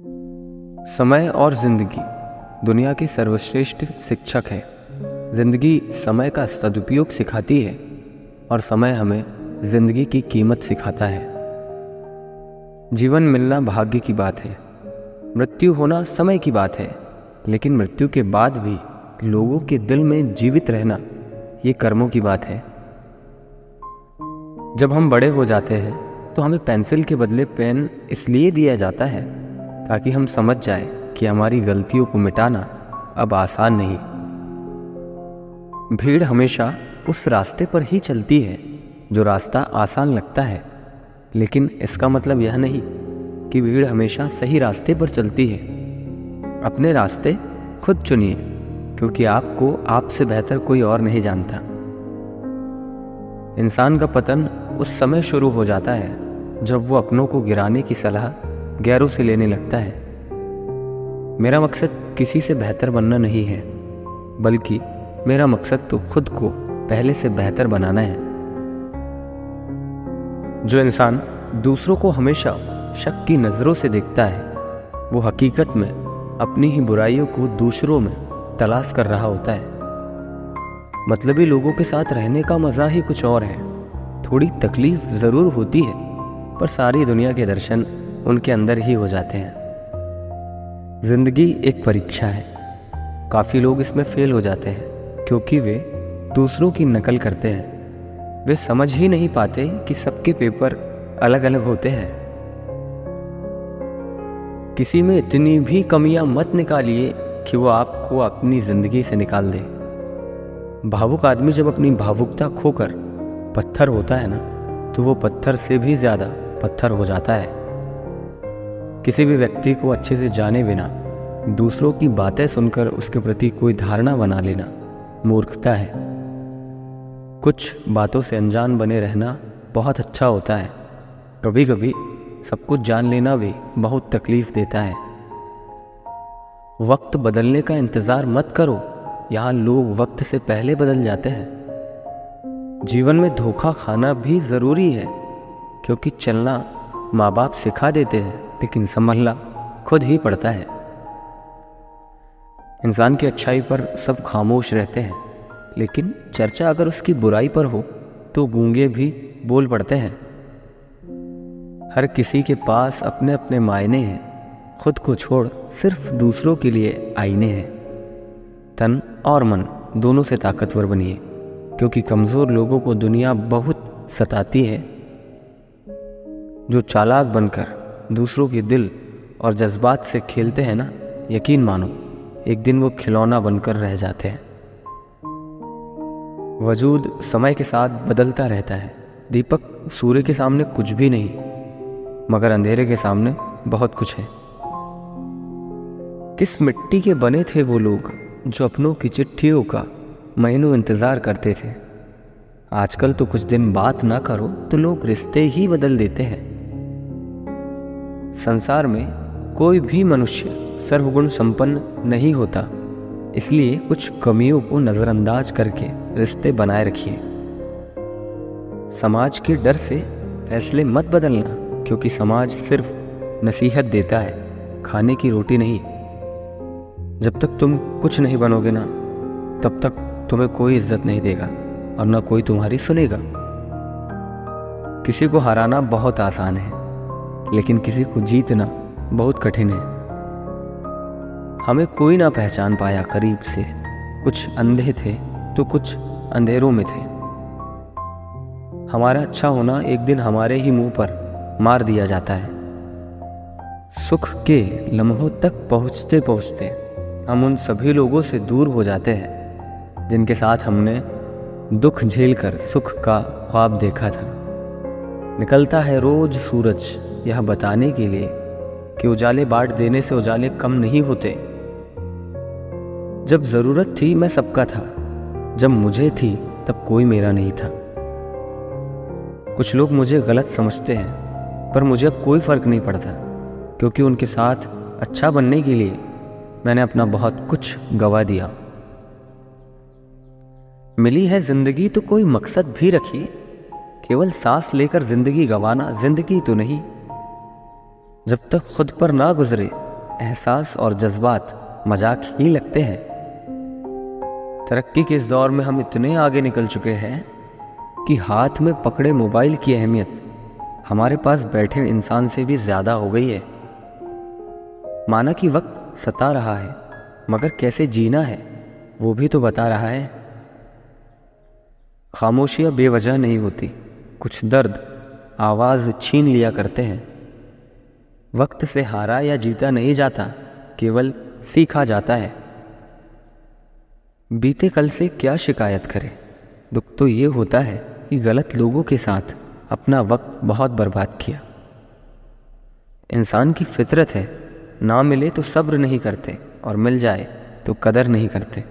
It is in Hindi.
समय और ज़िंदगी दुनिया की सर्वश्रेष्ठ शिक्षक है। ज़िंदगी समय का सदुपयोग सिखाती है और समय हमें ज़िंदगी की कीमत सिखाता है। जीवन मिलना भाग्य की बात है, मृत्यु होना समय की बात है, लेकिन मृत्यु के बाद भी लोगों के दिल में जीवित रहना ये कर्मों की बात है। जब हम बड़े हो जाते हैं तो हमें पेंसिल के बदले पेन इसलिए दिया जाता है ताकि हम समझ जाए कि हमारी गलतियों को मिटाना अब आसान नहीं। भीड़ हमेशा उस रास्ते पर ही चलती है जो रास्ता आसान लगता है, लेकिन इसका मतलब यह नहीं कि भीड़ हमेशा सही रास्ते पर चलती है। अपने रास्ते खुद चुनिए, क्योंकि आपको आपसे बेहतर कोई और नहीं जानता। इंसान का पतन उस समय शुरू हो जाता है जब वो अपनों को गिराने की सलाह गैरों से लेने लगता है। मेरा मकसद किसी से बेहतर बनना नहीं है, बल्कि मेरा मकसद तो खुद को पहले से बेहतर बनाना है। जो इंसान दूसरों को हमेशा शक की नज़रों से देखता है, वो हकीकत में अपनी ही बुराइयों को दूसरों में तलाश कर रहा होता है। मतलबी लोगों के साथ रहने का मज़ा ही कुछ और है। थोड़ी तकलीफ ज़रूर होती है, पर सारी दुनिया के दर्शन उनके अंदर ही हो जाते हैं। ज़िंदगी एक परीक्षा है। काफ़ी लोग इसमें फेल हो जाते हैं क्योंकि वे दूसरों की नकल करते हैं। वे समझ ही नहीं पाते कि सबके पेपर अलग अलग होते हैं। किसी में इतनी भी कमियां मत निकालिए कि वो आपको अपनी ज़िंदगी से निकाल दे। भावुक आदमी जब अपनी भावुकता खोकर पत्थर होता है ना, तो वो पत्थर से भी ज़्यादा पत्थर हो जाता है। किसी भी व्यक्ति को अच्छे से जाने बिना दूसरों की बातें सुनकर उसके प्रति कोई धारणा बना लेना मूर्खता है। कुछ बातों से अनजान बने रहना बहुत अच्छा होता है। कभी कभी सब कुछ जान लेना भी बहुत तकलीफ देता है। वक्त बदलने का इंतज़ार मत करो, यहाँ लोग वक्त से पहले बदल जाते हैं। जीवन में धोखा खाना भी ज़रूरी है, क्योंकि चलना माँ बाप सिखा देते हैं, लेकिन संभलना खुद ही पड़ता है। इंसान की अच्छाई पर सब खामोश रहते हैं, लेकिन चर्चा अगर उसकी बुराई पर हो तो गूंगे भी बोल पड़ते हैं। हर किसी के पास अपने अपने मायने हैं। खुद को छोड़ सिर्फ दूसरों के लिए आईने हैं। तन और मन दोनों से ताकतवर बनिए, क्योंकि कमज़ोर लोगों को दुनिया बहुत सताती है। जो चालाक बनकर दूसरों के दिल और जज्बात से खेलते हैं ना, यकीन मानो एक दिन वो खिलौना बनकर रह जाते हैं। वजूद समय के साथ बदलता रहता है। दीपक सूर्य के सामने कुछ भी नहीं, मगर अंधेरे के सामने बहुत कुछ है। किस मिट्टी के बने थे वो लोग जो अपनों की चिट्ठियों का महीनों इंतज़ार करते थे। आजकल तो कुछ दिन बात ना करो तो लोग रिश्ते ही बदल देते हैं। संसार में कोई भी मनुष्य सर्वगुण संपन्न नहीं होता, इसलिए कुछ कमियों को नज़रअंदाज करके रिश्ते बनाए रखिए। समाज के डर से फैसले मत बदलना, क्योंकि समाज सिर्फ नसीहत देता है, खाने की रोटी नहीं। जब तक तुम कुछ नहीं बनोगे ना, तब तक तुम्हें कोई इज्जत नहीं देगा और ना कोई तुम्हारी सुनेगा। किसी को हराना बहुत आसान है, लेकिन किसी को जीतना बहुत कठिन है। हमें कोई ना पहचान पाया करीब से। कुछ अंधे थे तो कुछ अंधेरों में थे। हमारा अच्छा होना एक दिन हमारे ही मुंह पर मार दिया जाता है। सुख के लम्हों तक पहुँचते पहुँचते हम उन सभी लोगों से दूर हो जाते हैं जिनके साथ हमने दुख झेलकर सुख का ख्वाब देखा था। निकलता है रोज सूरज यह बताने के लिए कि उजाले बांट देने से उजाले कम नहीं होते। जब ज़रूरत थी मैं सबका था, जब मुझे थी तब कोई मेरा नहीं था। कुछ लोग मुझे गलत समझते हैं, पर मुझे अब कोई फ़र्क नहीं पड़ता, क्योंकि उनके साथ अच्छा बनने के लिए मैंने अपना बहुत कुछ गंवा दिया। मिली है ज़िंदगी तो कोई मकसद भी रखिए। केवल सांस लेकर ज़िंदगी गंवाना ज़िंदगी तो नहीं। जब तक खुद पर ना गुजरे एहसास और जज्बात मजाक ही लगते हैं। तरक्की के इस दौर में हम इतने आगे निकल चुके हैं कि हाथ में पकड़े मोबाइल की अहमियत हमारे पास बैठे इंसान से भी ज़्यादा हो गई है। माना कि वक्त सता रहा है, मगर कैसे जीना है वो भी तो बता रहा है। खामोशियाँ बेवजह नहीं होती, कुछ दर्द आवाज़ छीन लिया करते हैं। वक्त से हारा या जीता नहीं जाता, केवल सीखा जाता है। बीते कल से क्या शिकायत करें, दुख तो ये होता है कि गलत लोगों के साथ अपना वक्त बहुत बर्बाद किया। इंसान की फितरत है, ना मिले तो सब्र नहीं करते और मिल जाए तो कदर नहीं करते।